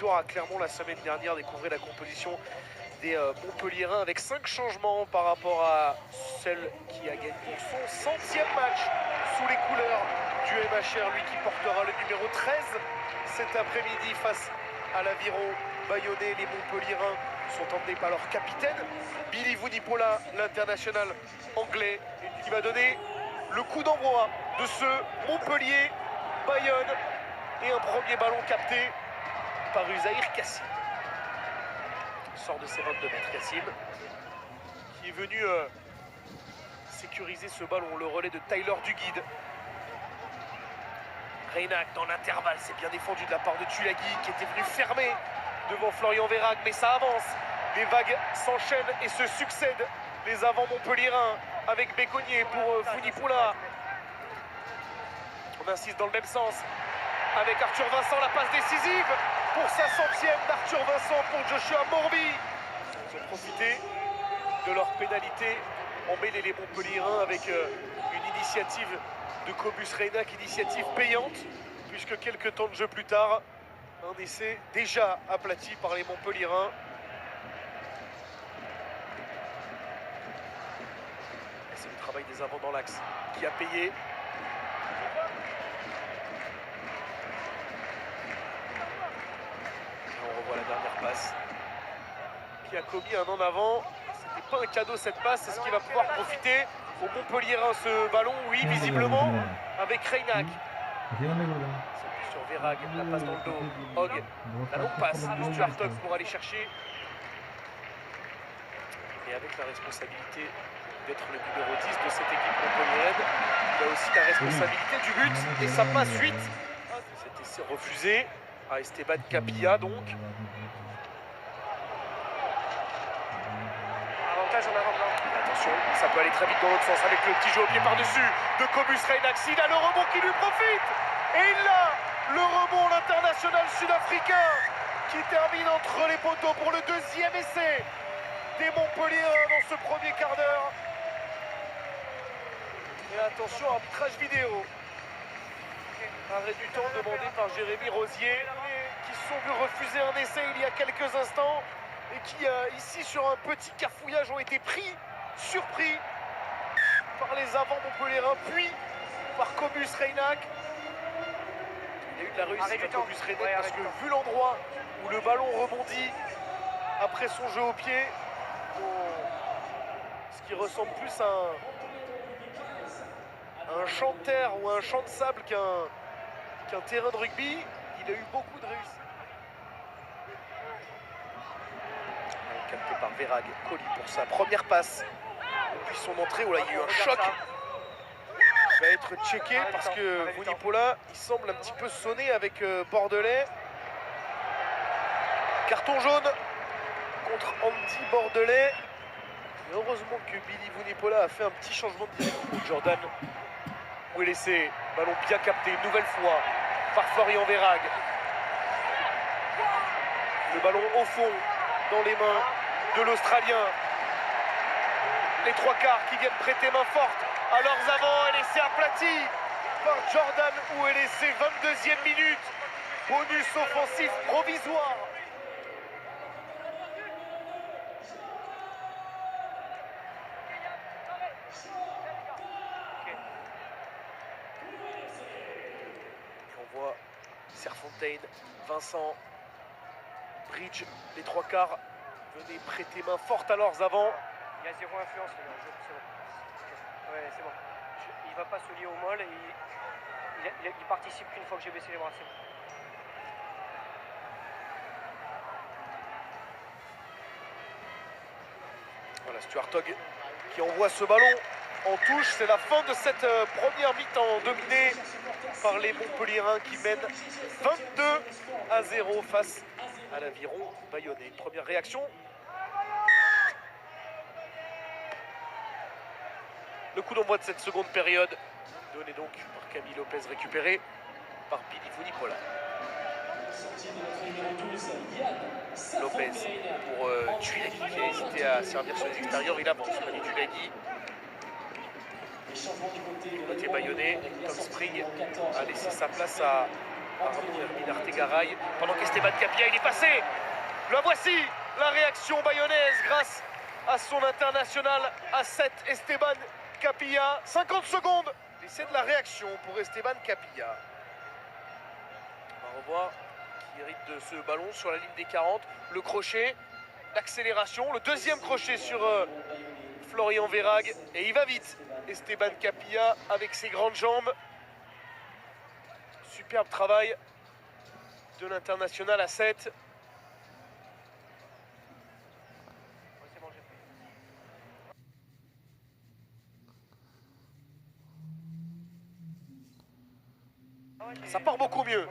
victoire à Clermont la semaine dernière. Découvrez la composition des Montpelliérains avec 5 changements par rapport à celle qui a gagné son 100e match sous les couleurs du MHR, lui qui portera le numéro 13 cet après-midi face à l'Aviron Bayonnais. Les Montpelliérains sont emmenés par leur capitaine, Billy Vunipola, l'international anglais, qui va donner le coup d'envoi de ce Montpellier-Bayonne. Et un premier ballon capté par Uzaïr Kassim. Sort de ses 22 mètres, Kassim, qui est venu sécuriser ce ballon. Le relais de Tyler Duguid. Reynac dans l'intervalle, c'est bien défendu de la part de Tulagi, qui était venu fermer devant Florian Verhaeghe, mais ça avance. Les vagues s'enchaînent et se succèdent. Les avants montpelliérains avec Béconnier pour Vunipola. On insiste dans le même sens avec Arthur Vincent, la passe décisive pour sa 100e d'Arthur Vincent pour Joshua Morby. Ils ont profité de leur pénalité en mêlée les Montpelliérains avec une initiative de Cobus Reynac, initiative payante, puisque quelques temps de jeu plus tard, un essai déjà aplati par les Montpelliérains. Et c'est le travail des avants dans l'axe qui a payé. On revoit la dernière passe qui a commis un en avant. C'était pas un cadeau cette passe, c'est ce qui va pouvoir profiter au Montpelliérain ce ballon, oui, visiblement, avec Reynac. C'est sur Verhaeghe, la passe dans le dos. Hogg, la longue passe de Stuart Hogg pour aller chercher. Et avec la responsabilité d'être le numéro 10 de cette équipe montpelliéraine, il a aussi la responsabilité du but et ça passe 8. Cet essai refusé à Esteban Capilla donc. Avantage en avant. Attention, ça peut aller très vite dans l'autre sens avec le petit jeu au pied par-dessus de Cobus Reynac. Il a le rebond qui lui profite. Et il a le rebond, l'international sud-africain qui termine entre les poteaux pour le deuxième essai des Montpelliérains dans ce premier quart d'heure. Et attention, arbitrage vidéo. Arrêt du temps demandé par Jérémy Rosier, qui se sont vus refuser un essai il y a quelques instants et qui, ici, sur un petit cafouillage, ont été surpris par les avants montpelliérains, puis par Cobus Reynac. Il y a eu de la réussite à Cobus Reynac parce que, vu l'endroit où le ballon rebondit après son jeu au pied, ce qui ressemble plus à un champ de terre ou un champ de sable qu'un terrain de rugby, il a eu beaucoup de réussite. Capté par Verhaeghe, Colli pour sa première passe. Depuis son entrée, où là, il y a eu un choc. Il va être checké parce que Vunipola, il semble un petit peu sonné avec Bordelais. Carton jaune contre Andy Bordelais. Et heureusement que Billy Vunipola a fait un petit changement de direction. Jordan, où est laissé, ballon bien capté une nouvelle fois par Florian Verhaeghe. Le ballon au fond dans les mains de l'Australien. Les trois quarts qui viennent prêter main forte à leurs avants. Et laissé aplati par Jordan, où est laissé 22e minute. Bonus offensif provisoire. On voit Serfontaine, Vincent, Bridge, les trois quarts venaient prêter main forte à leurs avants. Il y a zéro influence, c'est bon. Ouais, c'est bon. Il va pas se lier au molle et il participe qu'une fois que j'ai baissé les bras, c'est bon. Voilà, Stuart Hogg qui envoie ce ballon en touche. C'est la fin de cette première mi-temps dominée par les Montpelliérains qui mènent 22-0 face à l'Aviron Bayonnais. Première réaction. Le coup d'envoi de cette seconde période, donné donc par Camille Lopez, récupéré par Billy Vunipola. Lopez pour Tulagi qui a hésité à servir sur les extérieurs. Il avance, Manu Tulagi. Côté bayonnais, Tom Spring a laissé sa place à Hermine Artegaray, pendant qu'Esteban Capilla il est passé. La voici, la réaction bayonnaise grâce à son international à 7, Esteban Capilla. 50 secondes. Et c'est de la réaction pour Esteban Capilla. On va revoir qui hérite de ce ballon sur la ligne des 40. Le crochet, l'accélération, le deuxième crochet sur Florian Verhaeghe. Et il va vite. Esteban Capilla avec ses grandes jambes. Superbe travail de l'international à 7. Ça part beaucoup mieux.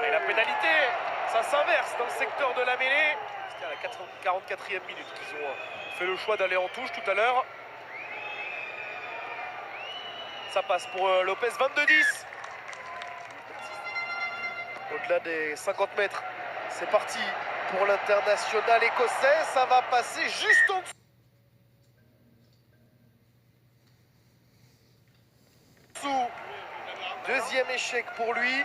Et la pénalité, ça s'inverse dans le secteur de la mêlée. C'était à la 44e minute qu'ils ont fait le choix d'aller en touche tout à l'heure. Ça passe pour Lopez, 22-10. Au-delà des 50 mètres, c'est parti pour l'international écossais. Ça va passer juste en dessous. Deuxième échec pour lui.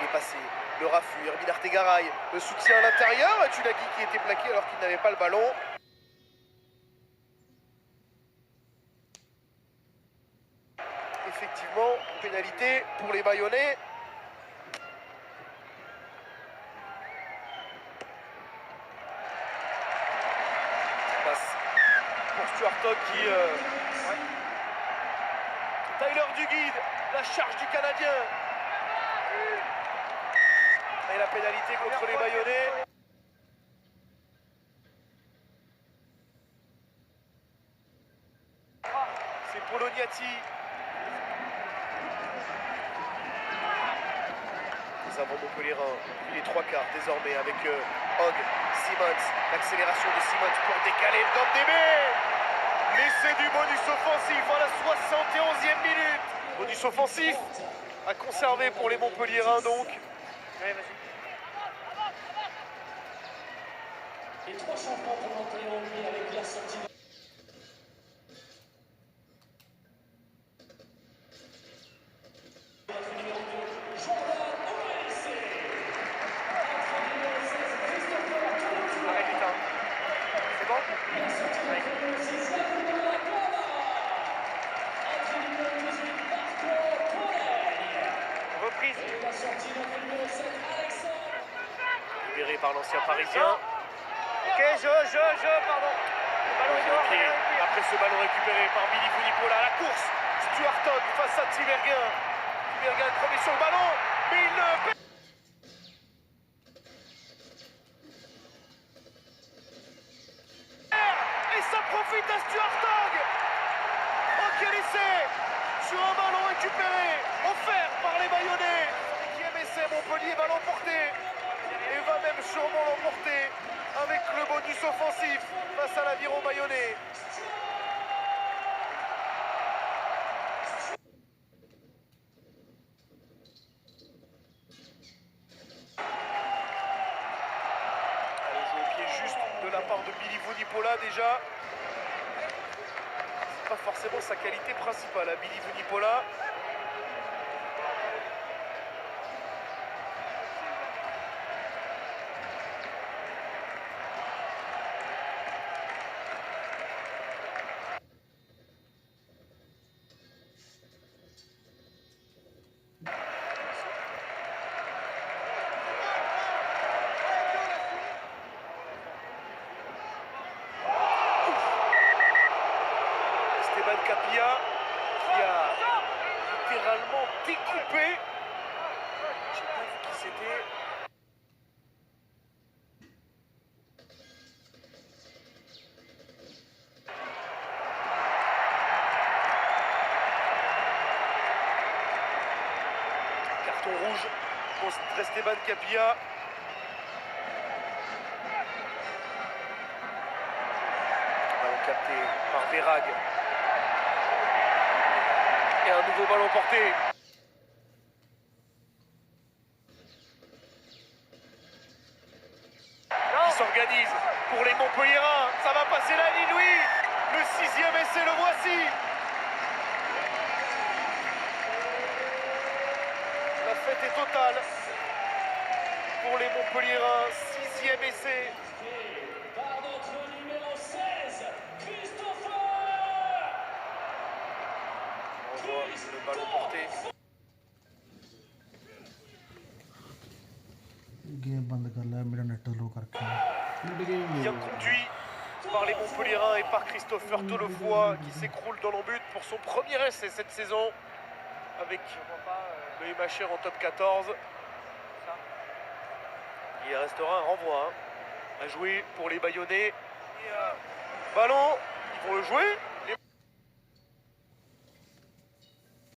Il est passé, le raffut, Hermine Artegaray, le soutien à l'intérieur, Tulagi qui était plaqué alors qu'il n'avait pas le ballon. Effectivement, pénalité pour les Bayonnais. Ça passe pour Stuart Hogg qui... Tyler Duguid, la charge du Canadien. Et la pénalité contre les Bayonnais. C'est Poloniati. Nous avons Montpellier il est 3 quarts désormais avec Hogg, Simons, l'accélération de Simons pour décaler le Gandébé. L'essai du bonus offensif à la 71e minute. Bonus offensif à conserver pour les Montpelliérains donc. Ouais, vas-y. Et 3 changements pour l'entrée en jeu avec la sortie. Arrête du temps. C'est bon? Reprise. Libéré par l'ancien Parisien. Ok, pardon. Le ballon est dehors. Et après ce ballon récupéré par Billy Vunipola, la course, Stuart Hogg face à Tiberghien. Tiberghien premier sur le ballon, mais il ne perd. Et ça profite à Stuart Hogg. Oh quel essai sur un ballon récupéré, offert par les Bayonnais. Qui aime essai, Montpellier va l'emporter. Et va même sûrement l'emporter avec le bonus offensif face à l'aviron bayonnais. Allez, jeu au pied juste de la part de Billy Vunipola déjà. C'est pas forcément sa qualité principale à Billy Vunipola. Esteban Capilla qui a littéralement découpé. Je sais pas qui c'était. Carton rouge contre Esteban Capilla. Ballon capté par Verhaeghe. Et un nouveau ballon porté. Qui s'organise pour les Montpelliérains. Ça va passer la ligne, oui. Le 6e essai, le voici. La fête est totale pour les Montpelliérains. 6e essai. Par notre numéro 16, Christopher. On voit le ballon porté. Game बंद कर लिया मेरा नेट लो करके Bien conduit par les Montpelliérains et par Christopher Tolofoy qui s'écroule dans le but pour son premier essai cette saison avec le MHR en top 14. Il restera un renvoi à jouer pour les Bayonnais. Ballon, ils vont le jouer.